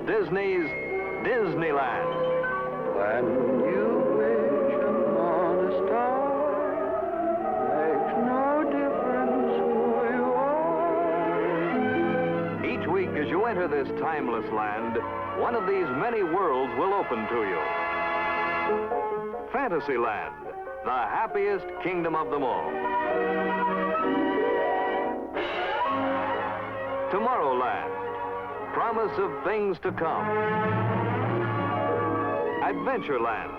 Disney's Disneyland. When you wish upon a star, makes no difference who you are. Each week as you enter this timeless land, one of these many worlds will open to you. Fantasyland, the happiest kingdom of them all. Tomorrowland, promise of things to come. Adventureland,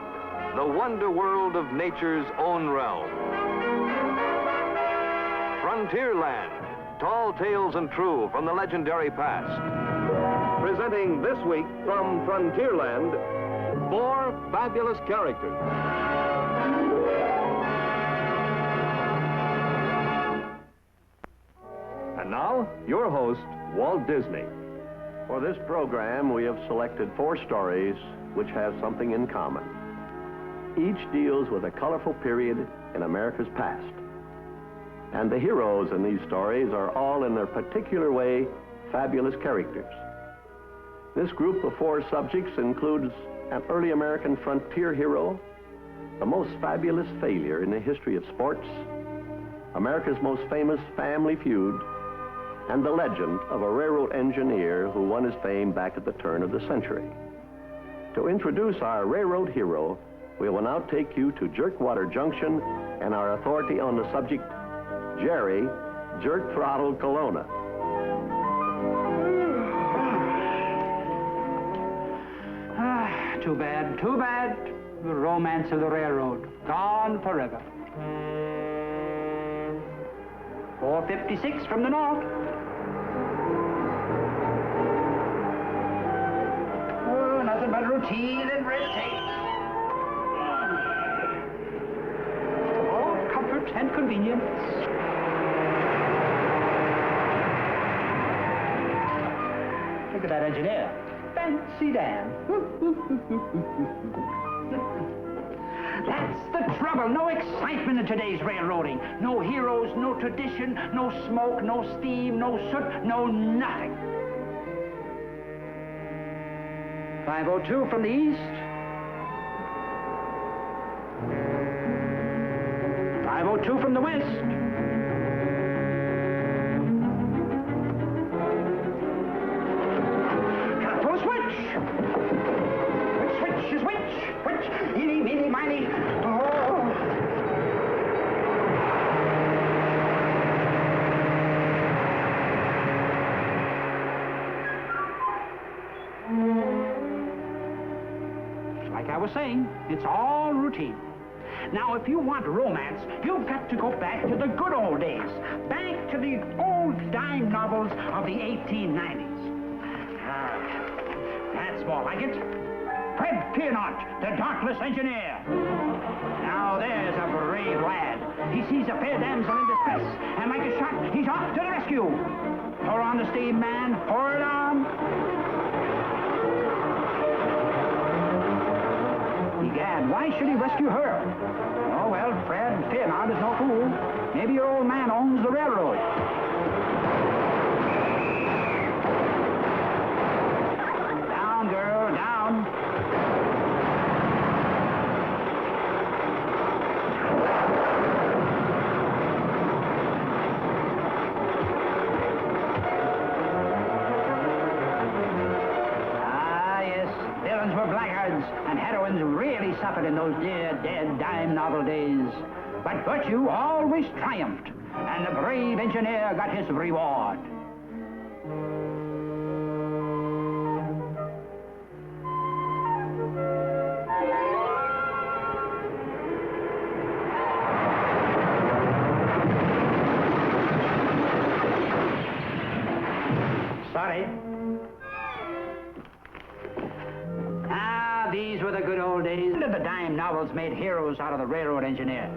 the wonder world of nature's own realm. Frontierland, tall tales and true from the legendary past. Presenting this week from Frontierland, 4 fabulous characters. And now, your host, Walt Disney. For this program, we have selected 4 stories which have something in common. Each deals with a colorful period in America's past. And the heroes in these stories are all, in their particular way, fabulous characters. This group of 4 subjects includes an early American frontier hero, the most fabulous failure in the history of sports, America's most famous family feud, and the legend of a railroad engineer who won his fame back at the turn of the century. To introduce our railroad hero, we will now take you to Jerkwater Junction and our authority on the subject, Jerry Jerk Throttle Colonna. Too bad, too bad. The romance of the railroad, gone forever. 4:56 from the north. Oh, nothing but routine and red tape. Oh, comfort and convenience. Look at that engineer. Fancy Dan. That's the trouble. No excitement in today's railroading. No heroes, no tradition, no smoke, no steam, no soot, no nothing. 502 from the east. 502 from the west. Like I was saying, it's all routine. Now, if you want romance, you've got to go back to the good old days. Back to the old dime novels of the 1890s. That's more like it. Fred Penchant, the Darkless Engineer. Now there's a brave lad. He sees a fair damsel in distress, and like a shot, he's off to the rescue. Pour on the steam, man. Pour it on. Egad, why should he rescue her? Oh, well, Fred Penchant is no fool. Maybe your old man owns the railroad. Down, girl, down. Villains were blackguards, and heroines really suffered in those dear, dead dime novel days. But virtue always triumphed, and the brave engineer got his reward. Sorry. These were the good old days. The dime novels made heroes out of the railroad engineer.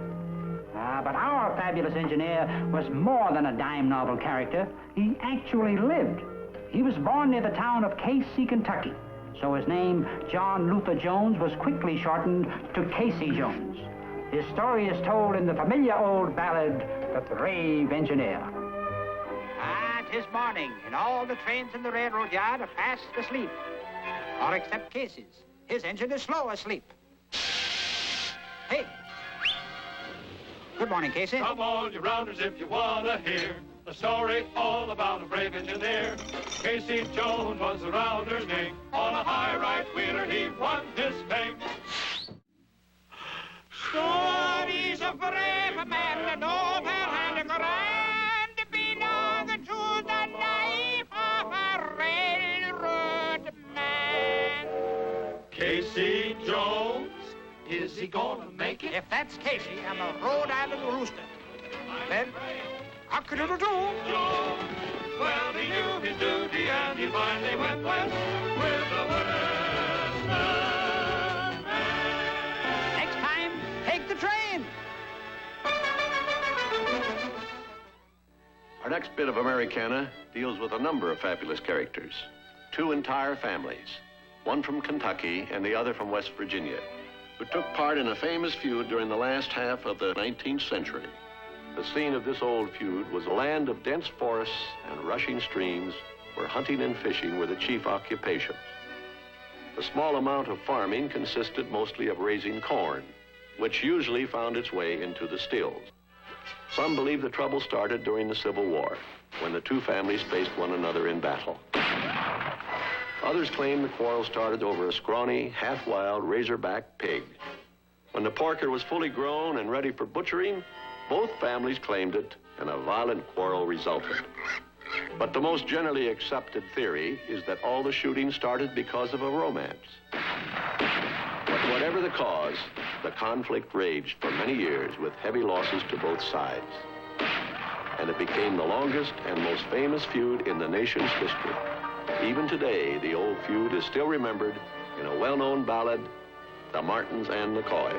But our fabulous engineer was more than a dime novel character. He actually lived. He was born near the town of Casey, Kentucky. So his name, John Luther Jones, was quickly shortened to Casey Jones. His story is told in the familiar old ballad, The Brave Engineer. Ah, 'tis morning, and all the trains in the railroad yard are fast asleep. Or except Casey's. His engine is slow asleep. Hey. Good morning, Casey. Come on, you rounders, if you want to hear the story all about a brave engineer. Casey Jones was the rounder's name. On a high right wheeler, he won his fame. Stories of brave men and overhand grand belong to the life of a railroad man. Casey Jones, is he gonna make it? If that's Casey, I'm a Rhode Island rooster. Then, cock-a-doodle-doo. Jones, well, he knew his duty and he finally went west with the Western Man. Next time, take the train. Our next bit of Americana deals with a number of fabulous characters. Two entire families, one from Kentucky and the other from West Virginia, who took part in a famous feud during the last half of the 19th century. The scene of this old feud was a land of dense forests and rushing streams where hunting and fishing were the chief occupations. The small amount of farming consisted mostly of raising corn, which usually found its way into the stills. Some believe the trouble started during the Civil War, when the two families faced one another in battle. Others claim the quarrel started over a scrawny, half-wild razorback pig. When the porker was fully grown and ready for butchering, both families claimed it, and a violent quarrel resulted. But the most generally accepted theory is that all the shooting started because of a romance. But whatever the cause, the conflict raged for many years with heavy losses to both sides. And it became the longest and most famous feud in the nation's history. Even today, the old feud is still remembered in a well-known ballad, The Martins and the Coys.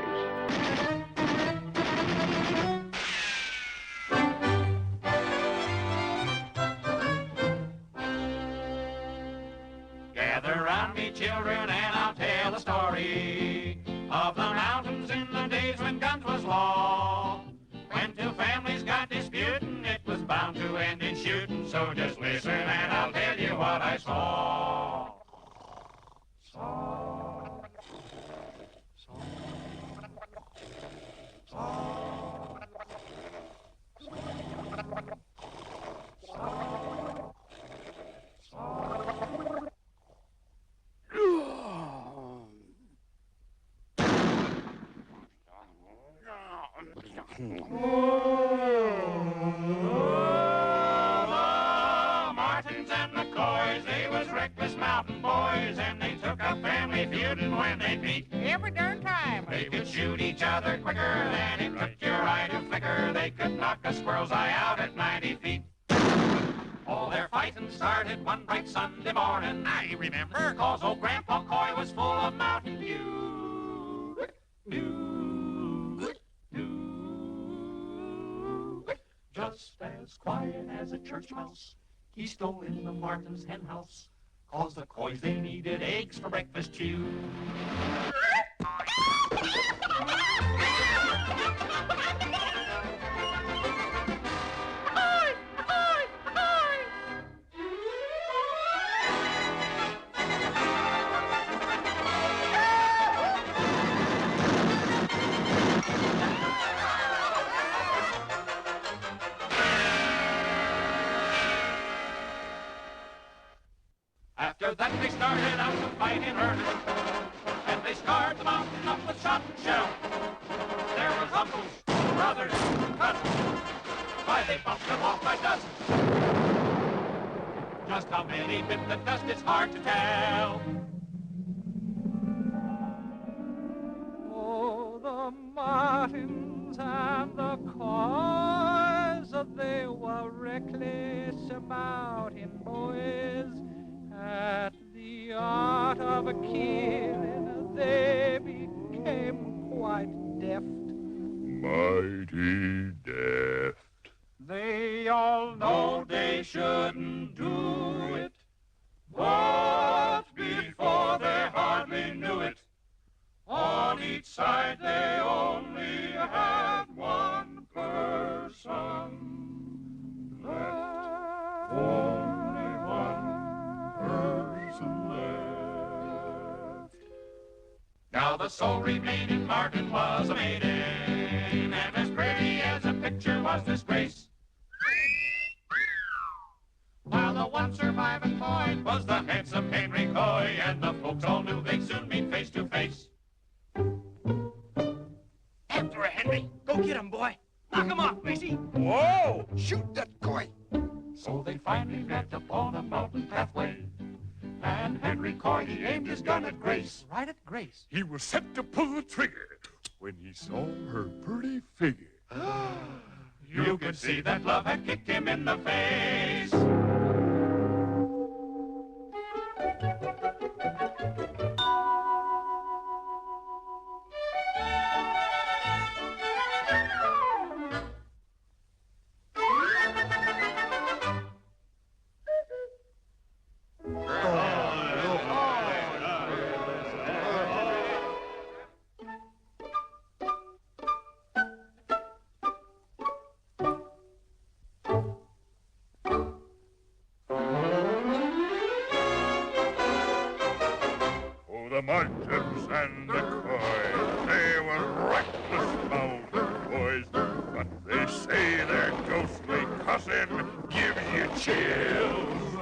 Gather round me, children, and I'll tell a story of the mountains in the days when guns was law. When two families got disputing, it was bound to end in shooting. So just listen and I'll tell you what I saw. Martins and the Coys, they was reckless mountain boys, and they took up family feuding when they meet. Every darn time. They could shoot each other quicker than it took your eye to flicker. They could knock a squirrel's eye out at 90 feet. All their fighting started one bright Sunday morning. I remember, 'cause old Grandpa Coy was full of Mountain Dew. Just as quiet as a church mouse, he stole in the Martins' hen house, 'cause the Coys, they needed eggs for breakfast too. After that they started out to fight in earnest, and they scarred the mountain up with shot and shell. There was uncles, brothers, cousins, why they bumped them off by dozens. Just how many bit the dust, it's hard to tell. Oh, the Martins and the Coys, they were reckless about in boys. At the art of a killing, they became quite deft. Mighty deft. They all know they shouldn't do it, but before they hardly knew it, on each side they only had one person left. Only one person left. sole remaining Martin was a maiden, and as pretty as a picture was this Grace. While the one surviving boy was the handsome Henry Coy, and the folks all knew they'd soon meet face to face. After her, Henry. Go get him, boy. Knock him off, Macy. Whoa! Shoot that Coy. So they finally met upon a mountain pathway, and Henry Coy, he aimed his gun at Grace. Right at Grace. He was set to pull the trigger when he saw her pretty figure. You could see that love had kicked him in the face. The Martins and the Coys, they were reckless mountain boys, but they say their ghostly cussing gives you chills.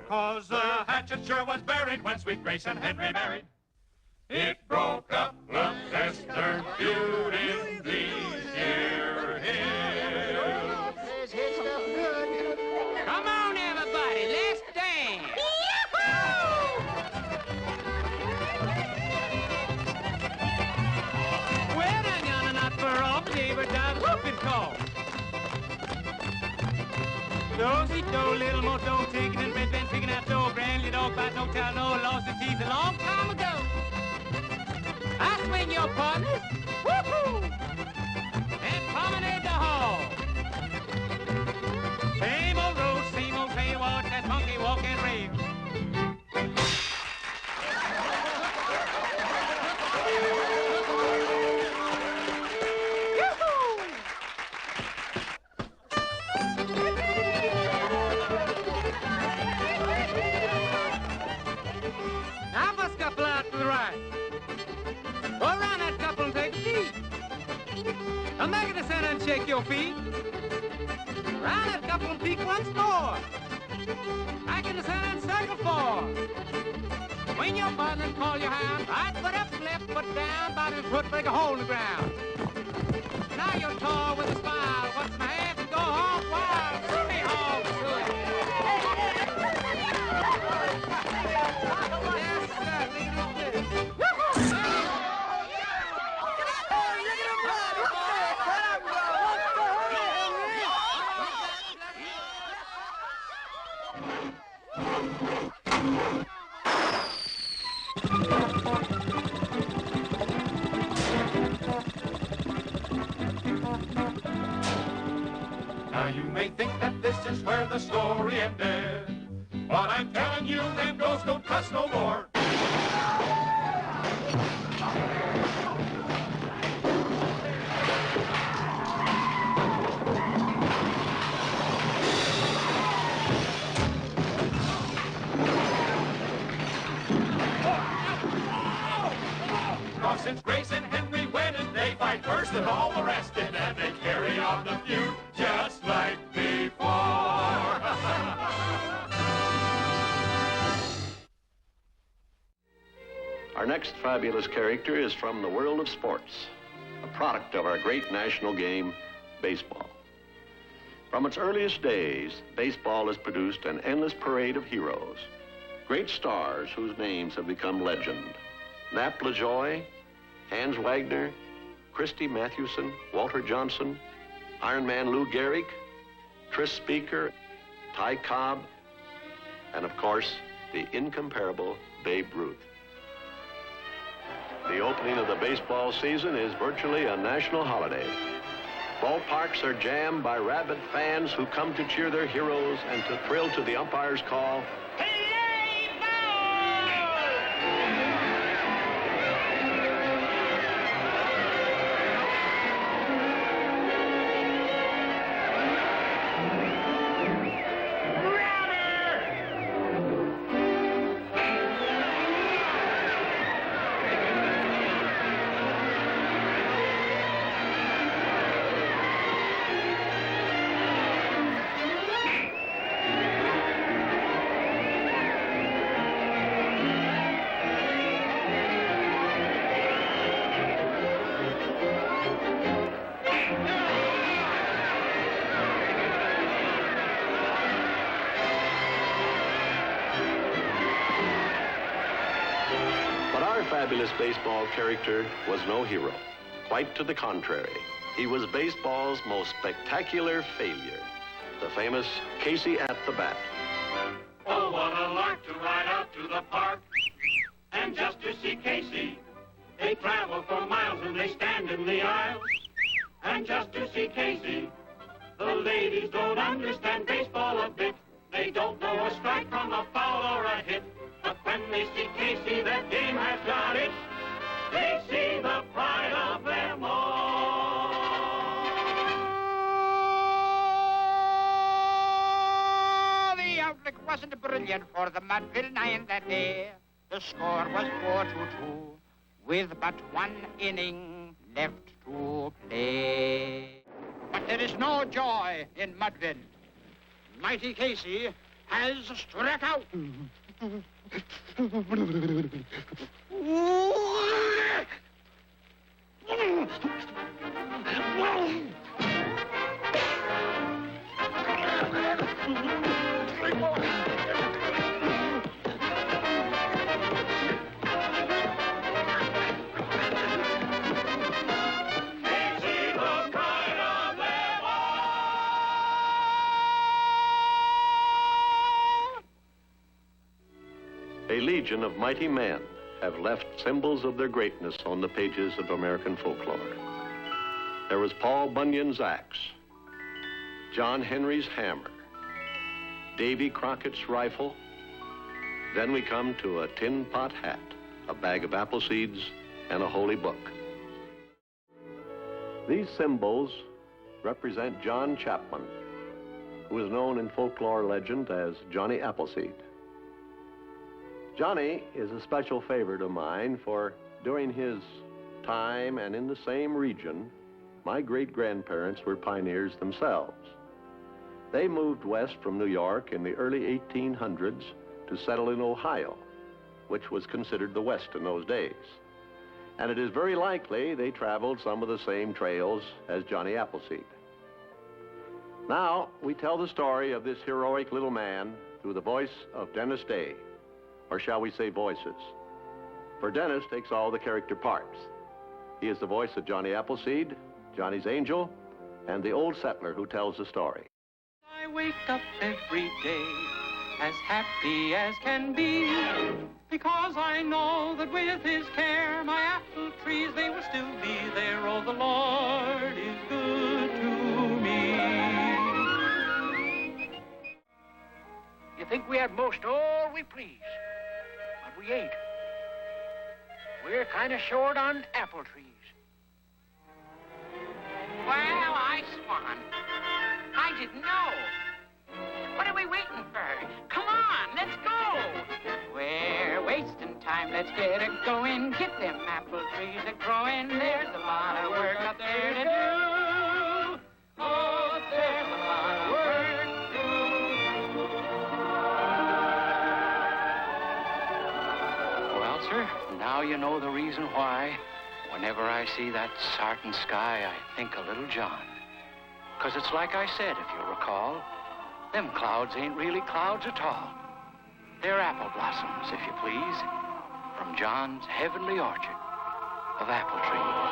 'Cause the hatchet sure was buried when sweet Grace and Henry married. It broke up the Esther feud in these here hills. Come on, everybody, let's dance. Well, I'm gonna not for all, but dog whooping call. Do-si-do, little more dough, taking and been picking out dough, brand new dog, bite no child, no, lost the teeth a long time ago. I swing your partners, woo-hoo, and promenade the hall. Same old road, same old train, watch that monkey walk and rave. Now bust couple out to the right. Go around that couple and take a seat. Come back in the center and shake your feet. Round that couple and peek once more. Back in the center and circle four. Swing your partner and call your hound. Right foot up, left foot down. Bottom foot break a hole in the ground. Now you're tall with a smile. What's my hand to go home wild? Hurry home, good. Yes, sir. Look at this. Now you may think that this is where the story ended, but I'm telling you, them ghosts don't cuss no more. Now since Grace and Henry wedded, they fight first and all the rest did, and they carry on the feud just like before. Our next fabulous character is from the world of sports, a product of our great national game, baseball. From its earliest days, baseball has produced an endless parade of heroes, great stars whose names have become legend. Nap LaJoie, Hans Wagner, Christy Mathewson, Walter Johnson, Iron Man Lou Gehrig, Tris Speaker, Ty Cobb, and of course, the incomparable Babe Ruth. The opening of the baseball season is virtually a national holiday. Ballparks are jammed by rabid fans who come to cheer their heroes and to thrill to the umpire's call, fabulous baseball character was no hero. Quite to the contrary. He was baseball's most spectacular failure, the famous Casey at the bat. Oh, what a lark to ride out to the park, and just to see Casey. They travel for miles and they stand in the aisles, and just to see Casey. The ladies don't understand baseball a bit. They don't know a strike from a foul or a hit. But when they see Casey, that game has got it. They see the pride of them all. The outlook wasn't brilliant for the Mudville Nine that day. The score was 4-2, with but one inning left to play. But there is no joy in Mudville. Mighty Casey has struck out. A legion of mighty men have left symbols of their greatness on the pages of American folklore. There was Paul Bunyan's axe, John Henry's hammer, Davy Crockett's rifle. Then we come to a tin pot hat, a bag of apple seeds, and a holy book. These symbols represent John Chapman, who is known in folklore legend as Johnny Appleseed. Johnny is a special favorite of mine, for during his time and in the same region, my great-grandparents were pioneers themselves. They moved west from New York in the early 1800s to settle in Ohio, which was considered the West in those days. And it is very likely they traveled some of the same trails as Johnny Appleseed. Now, we tell the story of this heroic little man through the voice of Dennis Day. Or shall we say voices? For Dennis takes all the character parts. He is the voice of Johnny Appleseed, Johnny's angel, and the old settler who tells the story. I wake up every day as happy as can be, because I know that with his care my apple trees, they will still be there. Oh, the Lord is good to me. You think we had most all we please, but we ain't. We're kind of short on apple trees. Well, I swan. I didn't know. What are we waiting for? Come on, let's go. We're wasting time. Let's get it going. Get them apple trees a-growing. There's a lot of work up there to do. Oh, there's a lot of work to do. Well, sir, now you know the reason why. Whenever I see that sartin sky, I think of little John. 'Cause it's like I said, if you'll recall, them clouds ain't really clouds at all. They're apple blossoms, if you please, from John's heavenly orchard of apple trees.